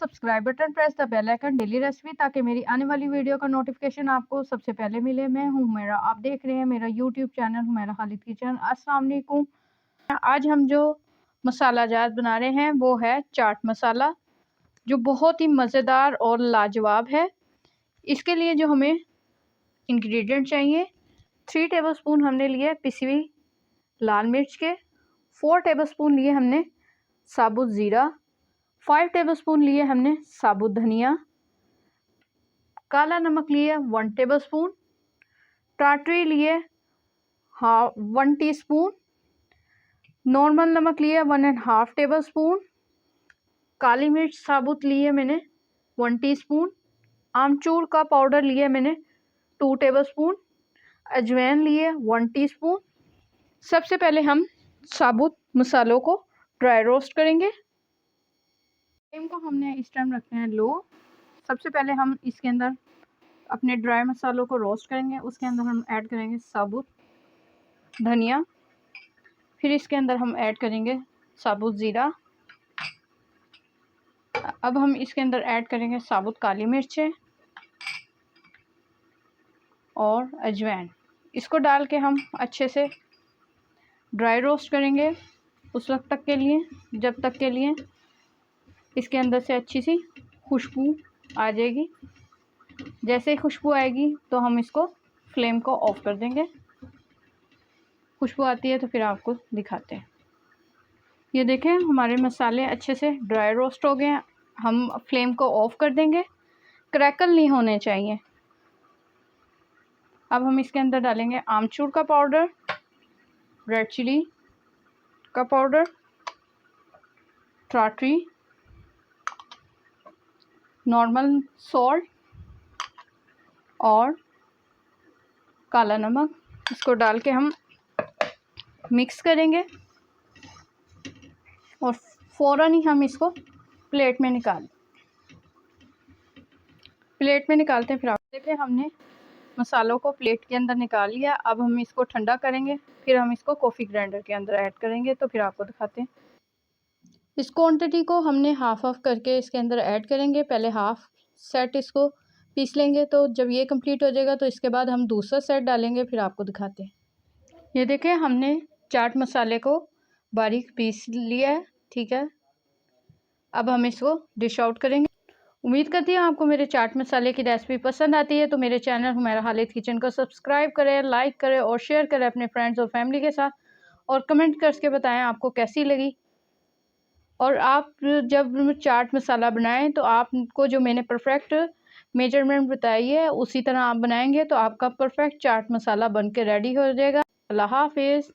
Subscribe बटन, press the bell icon daily recipe, ताकि मेरी आने वाली वीडियो का नोटिफिकेशन आपको सबसे पहले मिले। मैं हूँ हुमैरा, आप देख रहे हैं मेरा YouTube channel Humaira Khalid kitchen. अस्सलाम वालेकुम। आज हम जो मसाला जात बना रहे हैं वो है चाट मसाला, जो बहुत ही मज़ेदार और लाजवाब है। इसके लिए जो हमें इंग्रेडिएंट चाहिए, 3 टेबलस्पून हमने लिए पिसी हुई लाल मिर्च के, 4 टेबलस्पून लिए हमने साबुत ज़ीरा, 5 टेबलस्पून लिए हमने साबुत धनिया, काला नमक लिए 1 टेबलस्पून, टाटरी लिए 1 टीस्पून, नॉर्मल नमक लिए 1.5 टेबलस्पून, काली मिर्च साबुत लिए मैंने 1 टीस्पून, आमचूर का पाउडर लिए मैंने 2 टेबलस्पून, अजवाइन लिए 1 टीस्पून। सबसे पहले हम साबुत मसालों को ड्राई रोस्ट करेंगे। फ्लेम को हमने इस टाइम रखना है लो। सबसे पहले हम इसके अंदर अपने ड्राई मसालों को रोस्ट करेंगे। उसके अंदर हम ऐड करेंगे साबुत धनिया, फिर इसके अंदर हम ऐड करेंगे साबुत ज़ीरा। अब हम इसके अंदर ऐड करेंगे साबुत काली मिर्चें और अजवाइन। इसको डाल के हम अच्छे से ड्राई रोस्ट करेंगे उस वक्त तक के लिए, जब तक के लिए इसके अंदर से अच्छी सी खुशबू आ जाएगी। जैसे ही खुशबू आएगी तो हम इसको फ्लेम को ऑफ कर देंगे। खुशबू आती है तो फिर आपको दिखाते हैं। ये देखें, हमारे मसाले अच्छे से ड्राई रोस्ट हो गए हैं। हम फ्लेम को ऑफ कर देंगे, क्रैकल नहीं होने चाहिए। अब हम इसके अंदर डालेंगे आमचूर का पाउडर, रेड चिली का पाउडर, टाटरी, नॉर्मल सॉल्ट और काला नमक। इसको डाल के हम मिक्स करेंगे और फ़ौरन ही हम इसको प्लेट में निकालते हैं। फिर आप देखें, हमने मसालों को प्लेट के अंदर निकाल लिया। अब हम इसको ठंडा करेंगे, फिर हम इसको कॉफ़ी ग्राइंडर के अंदर ऐड करेंगे। तो फिर आपको दिखाते हैं। इस क्वांटिटी को हमने हाफ करके इसके अंदर ऐड करेंगे। पहले हाफ सेट इसको पीस लेंगे, तो जब ये कंप्लीट हो जाएगा तो इसके बाद हम दूसरा सेट डालेंगे। फिर आपको दिखाते हैं। ये देखें, हमने चाट मसाले को बारीक पीस लिया है, ठीक है। अब हम इसको डिश आउट करेंगे। उम्मीद करती हूँ आपको मेरे चाट मसाले की रेसिपी पसंद आती है। तो मेरे चैनल हुमैरा खालिद किचन को सब्सक्राइब करें, लाइक करें और शेयर करें अपने फ्रेंड्स और फैमिली के साथ, और कमेंट करके बताएं आपको कैसी लगी। और आप जब चाट मसाला बनाएं तो आपको जो मैंने परफेक्ट मेजरमेंट बताई है उसी तरह आप बनाएंगे तो आपका परफेक्ट चाट मसाला बन के रेडी हो जाएगा। अल्लाह हाफिज़।